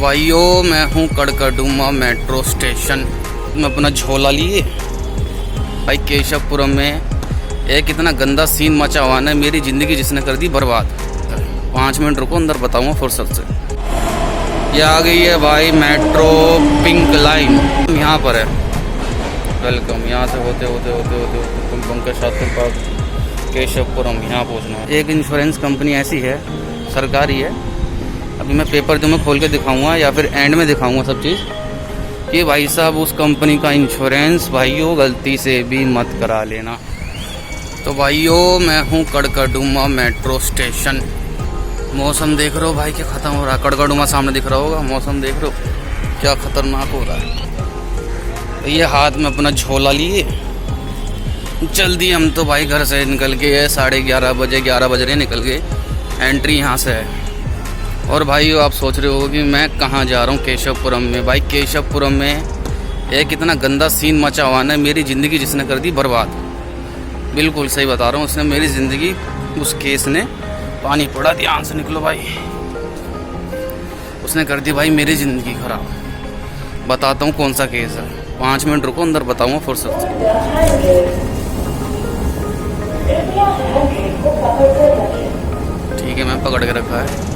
भाइयों मैं हूँ कड़कड़डूमा मेट्रो स्टेशन में अपना झोला लिए भाई केशवपुरम में एक इतना गंदा सीन मचा हुआ है, मेरी ज़िंदगी जिसने कर दी बर्बाद। 5 मिनट रुको, अंदर बताऊँगा फुर्सत से। ये आ गई है भाई मेट्रो पिंक लाइन, यहाँ पर है। वेलकम। यहाँ से होते होते होते होते होते पंकज शास्त्री पार्क केशवपुरम यहाँ पहुँचना है। एक इंश्योरेंस कंपनी ऐसी है, सरकारी है। अभी मैं पेपर जो मैं खोल के दिखाऊंगा या फिर एंड में दिखाऊंगा सब चीज़ कि भाई साहब उस कंपनी का इंश्योरेंस भाइयों गलती से भी मत करा लेना। तो भाइयों मैं हूँ कड़कड़डूमा मेट्रो स्टेशन। मौसम देख रहे हो भाई क्या ख़त्म हो रहा है। कड़कड़डूमा सामने दिख रहा होगा, मौसम देख रहे हो क्या ख़तरनाक हो रहा है। तो ये हाथ में अपना झोला लिए जल्दी हम तो भाई घर से निकल के 11:30 बजे 11 बज रहे निकल गए। एंट्री यहाँ से है। और भाई आप सोच रहे हो कि मैं कहाँ जा रहा हूँ, केशवपुरम में। भाई केशवपुरम में एक इतना गंदा सीन मचा हुआ है, मेरी ज़िंदगी जिसने कर दी बर्बाद। बिल्कुल सही बता रहा हूँ, उसने मेरी ज़िंदगी, उस केस ने पानी पड़ा। ध्यान से निकलो भाई, उसने कर दी भाई मेरी ज़िंदगी ख़राब। बताता हूँ कौन सा केस है। 5 मिनट रुको, अंदर बताऊँगा फुर्सत से। ठीक है, मैं पकड़ के रखा है।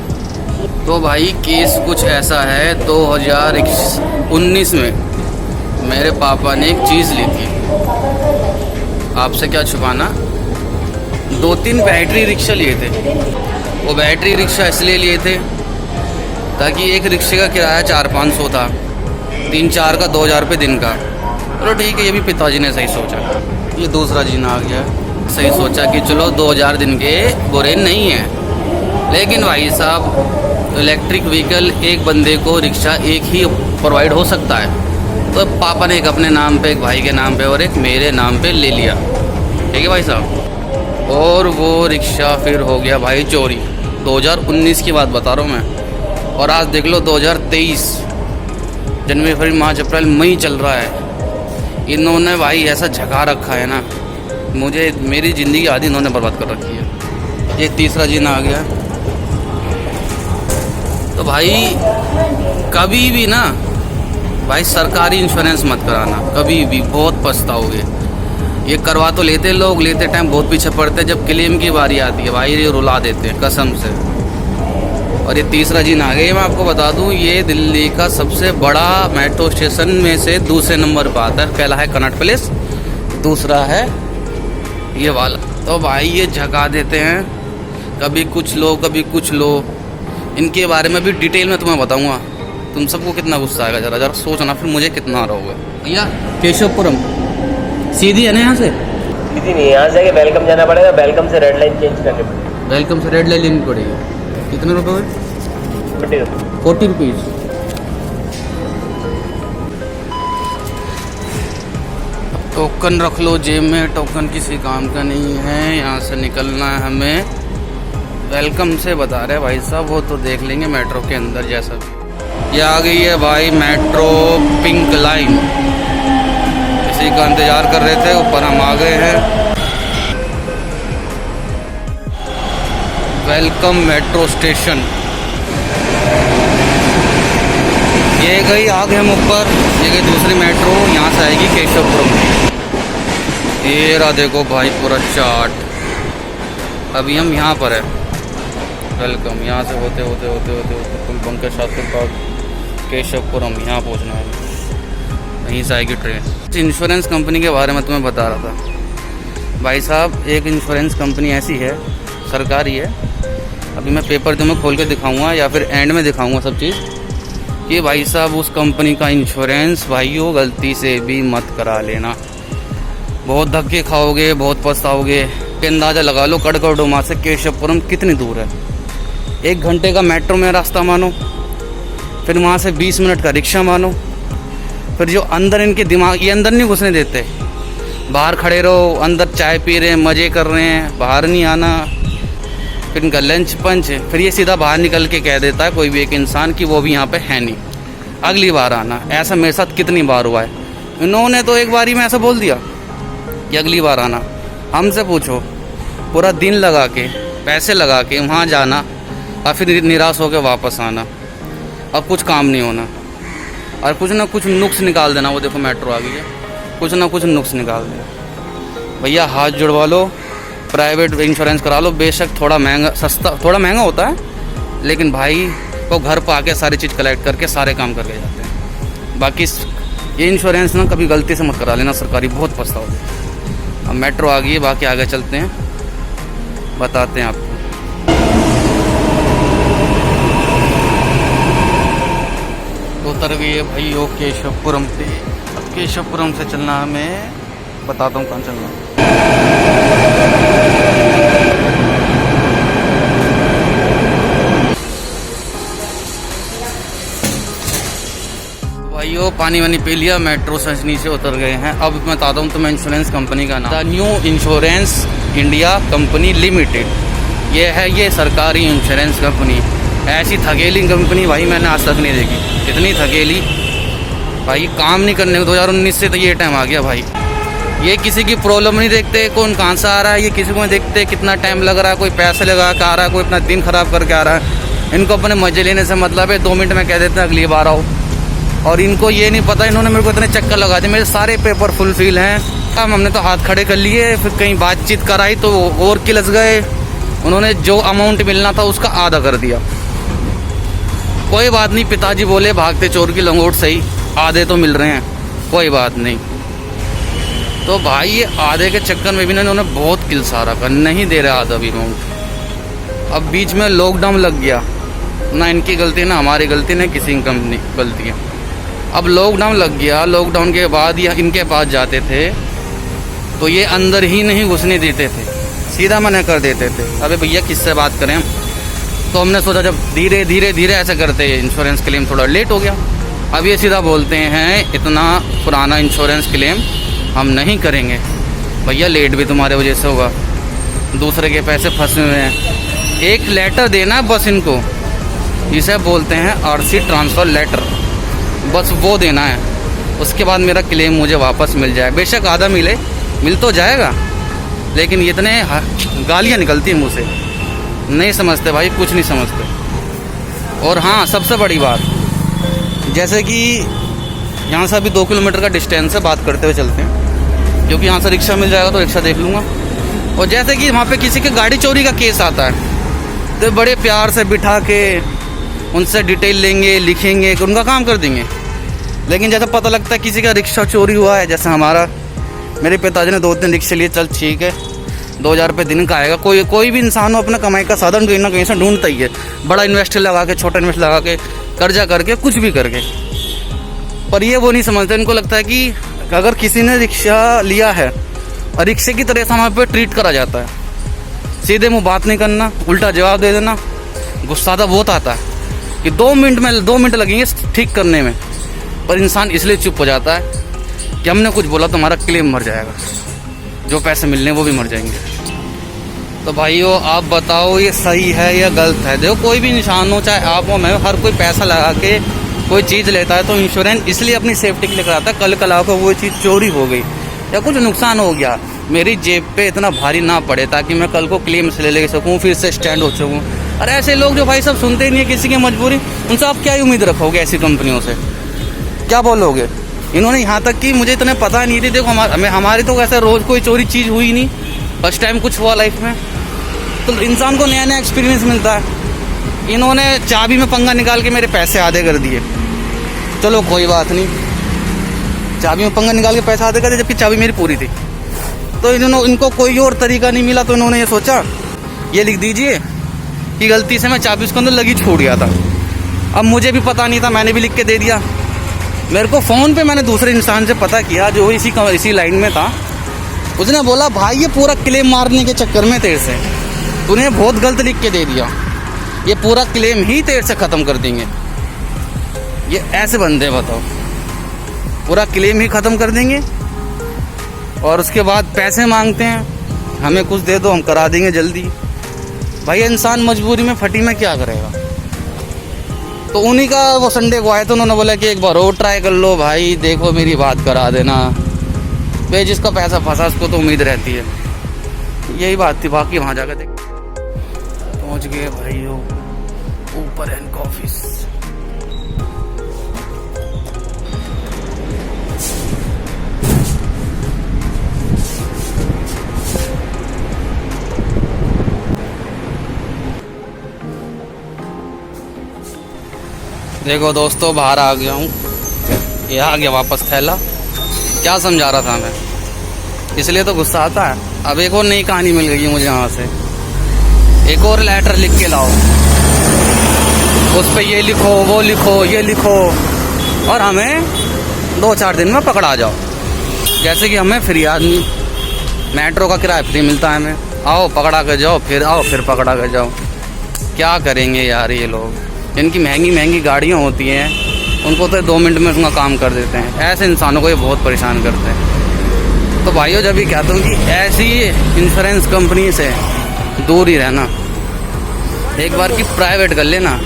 तो भाई केस कुछ ऐसा है, 2019 में मेरे पापा ने एक चीज़ ली थी। आपसे क्या छुपाना, 2-3 बैटरी रिक्शा लिए थे। वो बैटरी रिक्शा इसलिए लिए थे ताकि एक रिक्शे का किराया 400-500 था, 3-4 का 2000 रुपये दिन का। चलो ठीक है, ये भी पिताजी ने सही सोचा। ये दूसरा जीना आ गया, सही सोचा कि चलो 2000 दिन के बुरे नहीं हैं। लेकिन भाई साहब इलेक्ट्रिक व्हीकल एक बंदे को रिक्शा एक ही प्रोवाइड हो सकता है। तो पापा ने एक अपने नाम पे, एक भाई के नाम पे और एक मेरे नाम पे ले लिया। ठीक है भाई साहब। और वो रिक्शा फिर हो गया भाई चोरी। 2019 की बात बता रहा हूँ मैं। और आज देख लो 2023, जनवरी फरवरी मार्च अप्रैल मई चल रहा है। इन्होंने भाई ऐसा झका रखा है ना, मुझे मेरी ज़िंदगी आधी इन्होंने बर्बाद कर रखी है। ये तीसरा जीना आ गया। तो भाई कभी भी ना भाई सरकारी इंश्योरेंस मत कराना, कभी भी, बहुत पछताओगे। ये करवा तो लेते लोग, लेते टाइम बहुत पीछे पड़ते, जब क्लेम की बारी आती है भाई ये रुला देते हैं कसम से। और ये तीसरा जीन आ गया। मैं आपको बता दूं, ये दिल्ली का सबसे बड़ा मेट्रो स्टेशन में से दूसरे नंबर पर आता है। पहला है कनॉट प्लेस, दूसरा है ये वाला। तो भाई ये झका देते हैं, कभी कुछ लो कभी कुछ लो। इनके बारे में भी डिटेल में तुम्हें बताऊंगा। तुम सबको कितना गुस्सा आएगा, जरा जरा सोचना फिर मुझे कितना आ रहा होगा। भैया केशवपुरम सीधी है ना, यहाँ से सीधी नहीं, यहाँ से वेलकम जाना पड़ेगा। वेलकम से रेड लाइन चेंज करनी पड़ेगी। वेलकम से रेड लाइन लेनी पड़ेगी। कितने रुपये हुए? 40 रुपीज़। टोकन रख लो जेब में, टोकन किसी काम का नहीं है। यहाँ से निकलना है हमें। वेलकम से बता रहे भाई साहब, वो तो देख लेंगे मेट्रो के अंदर जैसा भी। ये आ गई है भाई मेट्रो पिंक लाइन। इसी का इंतज़ार कर रहे थे, ऊपर हम आ गए हैं। Welcome metro station. ये गई, आ गए हम ऊपर। ये गई दूसरी मेट्रो, यहाँ से आएगी केशवपुरम। ये रहा देखो भाई पूरा चार्ट। अभी हम यहाँ पर है। वेलकम। यहाँ से होते होते होते होते होते पंकज शास्त्री पार्क केशवपुरम यहाँ पहुँचना है। वहीं से आएगी ट्रेन। इंश्योरेंस कंपनी के बारे में तुम्हें बता रहा था भाई साहब। एक इंश्योरेंस कंपनी ऐसी है, सरकारी है। अभी मैं पेपर जो मैं खोल के दिखाऊंगा या फिर एंड में दिखाऊंगा सब चीज़ कि भाई साहब उस कंपनी का इंश्योरेंस भाइयों गलती से भी मत करा लेना। बहुत धक्के खाओगे, बहुत पछताओगे। अंदाज़ा लगा लो कड़कड़डूमा से केशवपुरम कितनी दूर है। 1 घंटे का मेट्रो में रास्ता मानो, फिर वहाँ से 20 मिनट का रिक्शा मानो। फिर जो अंदर इनके दिमाग, ये अंदर नहीं घुसने देते। बाहर खड़े रहो, अंदर चाय पी रहे हैं, मज़े कर रहे हैं, बाहर नहीं आना। फिर इनका लंच पंच, फिर ये सीधा बाहर निकल के कह देता है कोई भी एक इंसान कि वो भी यहाँ पे है नहीं, अगली बार आना। ऐसा मेरे साथ कितनी बार हुआ है। इन्होंने तो एक बारी में ऐसा बोल दिया कि अगली बार आना। हमसे पूछो, पूरा दिन लगा के, पैसे लगा के वहाँ जाना और फिर निराश होकर वापस आना। अब कुछ काम नहीं होना, और कुछ ना कुछ नुक्स निकाल देना। वो देखो मेट्रो आ गई है, कुछ ना कुछ नुक्स निकाल देना। भैया हाथ जुड़वा लो, प्राइवेट इंश्योरेंस करा लो। बेशक थोड़ा महंगा, सस्ता थोड़ा महंगा होता है, लेकिन भाई को घर पर आके सारी चीज़ कलेक्ट करके सारे काम करके जाते हैं। बाकी ये इंश्योरेंस ना कभी गलती से मत करा लेना सरकारी, बहुत पछताओगे। अब मेट्रो आ गई है, बाकी आगे चलते हैं, बताते हैं आपको। उतर गई है भाई वो केशवपुरम पे। अब केशवपुरम से चलना है, मैं बताता हूँ कहाँ चलना है। भाइयों पानी वानी पी लिया, मेट्रो सजनी से उतर गए हैं। अब मैं बताता हूँ तुम्हें इंश्योरेंस कंपनी का नाम, the new insurance India company limited. ये है ये सरकारी इंश्योरेंस कंपनी। ऐसी थकेली कंपनी भाई मैंने आज तक नहीं देखी, इतनी थकेली भाई, काम नहीं करने को। 2019 से तो ये टाइम आ गया भाई। ये किसी की प्रॉब्लम नहीं देखते, कौन कहाँ से आ रहा है, ये किसी को नहीं देखते कितना टाइम लग रहा है, कोई पैसे लगा के आ रहा है, कोई अपना दिन ख़राब करके आ रहा है। इनको अपने मजे लेने से मतलब है, 2 मिनट में कह देते हैं अगली बार आओ। और इनको ये नहीं पता, इन्होंने मेरे को इतने चक्कर लगा दिए, मेरे सारे पेपर फुलफिल हैं। हमने तो हाथ खड़े कर लिए, फिर कहीं बातचीत कराई तो और किलस गए। उन्होंने जो अमाउंट मिलना था उसका आधा कर दिया। कोई बात नहीं, पिताजी बोले भागते चोर की लंगोट सही, आधे तो मिल रहे हैं, कोई बात नहीं। तो भाई ये आधे के चक्कर में भी ना इन्होंने बहुत किलसा रखा, नहीं दे रहे आधा भी अमाउंट। अब बीच में लॉकडाउन लग गया, ना इनकी गलती ना हमारी गलती, ना किसी की कंपनी गलती है। अब लॉकडाउन लग गया, लॉकडाउन के बाद या इनके पास जाते थे तो ये अंदर ही नहीं घुसने देते थे, सीधा मना कर देते थे। अबे भैया किससे बात करें हम? तो हमने सोचा जब धीरे धीरे धीरे ऐसे करते इंश्योरेंस क्लेम थोड़ा लेट हो गया। अब ये सीधा बोलते हैं इतना पुराना इंश्योरेंस क्लेम हम नहीं करेंगे। भैया लेट भी तुम्हारे वजह से होगा, दूसरे के पैसे फंसे हुए हैं। एक लेटर देना बस इनको, इसे बोलते हैं आरसी ट्रांसफ़र लेटर, बस वो देना है। उसके बाद मेरा क्लेम मुझे वापस मिल जाए। बेशक आधा मिल तो जाएगा, लेकिन इतने गालियाँ निकलती हैं मुँह से, नहीं समझते भाई, कुछ नहीं समझते। और हाँ सबसे बड़ी बात, जैसे कि यहाँ से अभी 2 किलोमीटर का डिस्टेंस है, बात करते हुए चलते हैं, क्योंकि यहाँ से रिक्शा मिल जाएगा तो रिक्शा देख लूँगा। और जैसे कि वहाँ पे किसी के गाड़ी चोरी का केस आता है तो बड़े प्यार से बिठा के उनसे डिटेल लेंगे, लिखेंगे, उनका काम कर देंगे। लेकिन जैसे पता लगता है किसी का रिक्शा चोरी हुआ है, जैसे हमारा, मेरे पिताजी ने 2-3 रिक्शे लिए, चल ठीक है 2000 रुपये दिन का आएगा। कोई भी इंसान हो अपना कमाई का साधन कहीं ना कहीं से ढूंढता ही है, बड़ा इन्वेस्ट लगा के, छोटा इन्वेस्ट लगा के, कर्जा करके, कुछ भी करके। पर ये वो नहीं समझते, इनको लगता है कि अगर किसी ने रिक्शा लिया है और रिक्शे की तरह से हमारे पे ट्रीट करा जाता है, सीधे मुँह बात नहीं करना, उल्टा जवाब दे देना। गुस्सा तो बहुत आता है कि 2 मिनट लगेंगे ठीक करने में, पर इंसान इसलिए चुप हो जाता है कि हमने कुछ बोला तो हमारा क्लेम मर जाएगा, जो पैसे मिलने वो भी मर जाएंगे। तो भाइयों आप बताओ ये सही है या गलत है? देखो कोई भी इंसान हो, चाहे आप हो मैं, हर कोई पैसा लगा के कोई चीज़ लेता है तो इंश्योरेंस इसलिए अपनी सेफ्टी के लिए कराता है। कल कल को वो चीज़ चोरी हो गई या कुछ नुकसान हो गया, मेरी जेब पे इतना भारी ना पड़े, ताकि मैं कल को क्लेम से ले सकूँ, फिर से स्टैंड हो सकूँ। और ऐसे लोग जो भाई सब सुनते ही नहीं है किसी की मजबूरी, उनसे आप क्या उम्मीद रखोगे? ऐसी कंपनियों से क्या बोलोगे? इन्होंने यहाँ तक कि मुझे इतने पता नहीं थी, देखो हमारी तो ऐसा रोज़ कोई चोरी चीज़ हुई नहीं, फर्स्ट टाइम कुछ हुआ लाइफ में, तो इंसान को नया नया एक्सपीरियंस मिलता है। इन्होंने चाबी में पंगा निकाल के मेरे पैसे आधे कर दिए। चलो कोई बात नहीं, चाबी में पंगा निकाल के पैसे आधे कर दिए, जबकि चाबी मेरी पूरी थी। तो इनको कोई और तरीका नहीं मिला, तो इन्होंने ये सोचा ये लिख दीजिए कि गलती से मैं चाबी उसके अंदर लगी छोड़ गया था। अब मुझे भी पता नहीं था, मैंने भी लिख के दे दिया। मेरे को फ़ोन पे मैंने दूसरे इंसान से पता किया जो इसी लाइन में था, उसने बोला भाई ये पूरा क्लेम मारने के चक्कर में तेरे से तूने बहुत गलत लिख के दे दिया, ये पूरा क्लेम ही तेरे से ख़त्म कर देंगे। ये ऐसे बंदे बताओ, पूरा क्लेम ही ख़त्म कर देंगे और उसके बाद पैसे मांगते हैं, हमें कुछ दे दो हम करा देंगे जल्दी। भाई इंसान मजबूरी में फटी में क्या करेगा? तो उन्हीं का वो संडे को आए तो उन्होंने बोला कि एक बार और ट्राई कर लो भाई, देखो मेरी बात करा देना। भाई जिसका पैसा फंसा उसको तो उम्मीद रहती है, यही बात थी। बाकी वहाँ जाकर देख पहुँच गए भाइयों ऊपर इनका ऑफिस। देखो दोस्तों, बाहर आ गया हूँ। ये आ गया वापस थैला। क्या समझा रहा था मैं, इसलिए तो गुस्सा आता है। अब एक और नई कहानी मिल गई है मुझे यहाँ से। एक और लेटर लिख के लाओ, उस पे ये लिखो, वो लिखो, ये लिखो, और हमें 2-4 दिन में पकड़ा जाओ। जैसे कि हमें फ्री आदमी, मेट्रो का किराया फ्री मिलता है हमें। आओ पकड़ा कर जाओ, फिर आओ फिर पकड़ा कर जाओ। क्या करेंगे यार ये लोग। इनकी महंगी महंगी गाड़ियाँ होती हैं, उनको तो 2 मिनट में उनका काम कर देते हैं। ऐसे इंसानों को ये बहुत परेशान करते हैं। तो भाइयों, जब भी कहता हूँ कि ऐसी इंश्योरेंस कंपनी से दूर ही रहना। एक बार की प्राइवेट कर लेना,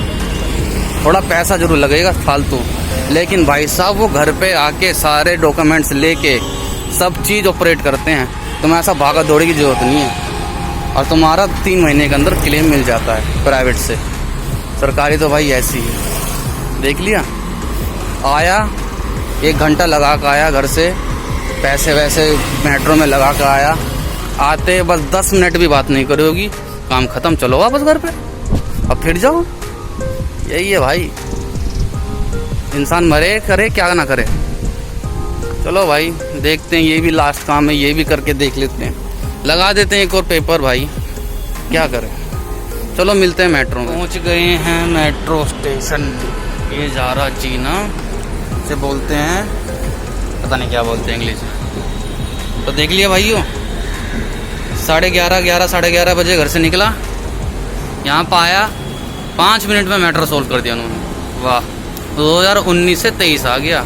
थोड़ा पैसा जरूर लगेगा फालतू, लेकिन भाई साहब वो घर पे आके सारे डॉक्यूमेंट्स लेके सब चीज़ ऑपरेट करते हैं। तुम्हें ऐसा भागा दौड़ी की ज़रूरत नहीं है, और तुम्हारा 3 महीने के अंदर क्लेम मिल जाता है प्राइवेट से। सरकारी तो भाई ऐसी है। देख लिया, आया 1 घंटा लगा कर आया घर से, पैसे वैसे मेट्रो में लगा कर आया, आते बस 10 मिनट भी बात नहीं करोगी, काम ख़त्म, चलो वापस घर पे, अब फिर जाओ। यही है भाई, इंसान मरे करे क्या ना करे। चलो भाई, देखते हैं, ये भी लास्ट काम है, ये भी करके देख लेते हैं, लगा देते हैं एक और पेपर भाई, क्या करें। चलो मिलते हैं मेट्रो में। पहुंच गए हैं मेट्रो स्टेशन। ये जा रहा जीना से बोलते हैं, पता नहीं क्या बोलते हैं इंग्लिश में। तो देख लिया भाइयों, 11:30 साढ़े 11 बजे घर से निकला, यहाँ पर आया, 5 मिनट में मेट्रो सोल्व कर दिया उन्होंने। वाह, 2019 से 23 आ गया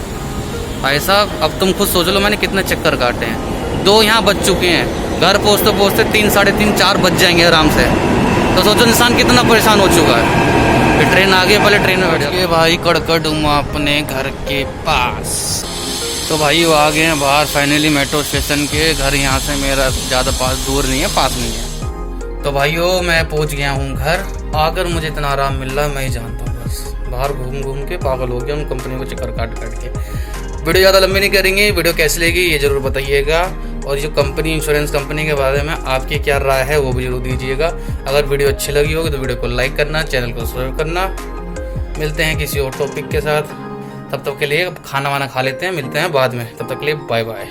भाई साहब। अब तुम खुद सोच लो मैंने कितने चक्कर काटे हैं। 2 यहाँ बज चुके हैं, घर पहुँचते पहुँचते 3, साढ़े 3, 4 बज जाएंगे आराम से। तो सोचो इंसान कितना परेशान हो चुका है। फिर ट्रेन आ गई, पहले ट्रेन में बैठ गए भाई, कड़कड़ुमा अपने घर के पास। तो भाई वो आ गए हैं बाहर फाइनली मेट्रो स्टेशन के। घर यहाँ से मेरा ज़्यादा पास दूर नहीं है, पास में ही है। तो भाइयों मैं पहुँच गया हूँ घर। आकर मुझे इतना आराम मिल रहा है मैं ही जानता हूँ। बस बाहर घूम घूम के पागल हो गया उन कंपनी को चक्कर काट के। वीडियो ज़्यादा लंबी नहीं करेंगे, वीडियो कैसी लगी ये ज़रूर बताइएगा, और जो कंपनी इंश्योरेंस कंपनी के बारे में आपकी क्या राय है वो भी जरूर दीजिएगा। अगर वीडियो अच्छी लगी होगी तो वीडियो को लाइक करना, चैनल को सब्सक्राइब करना। मिलते हैं किसी और टॉपिक के साथ, तब तक के लिए खाना वाना खा लेते हैं, मिलते हैं बाद में, तब तक के लिए बाय बाय।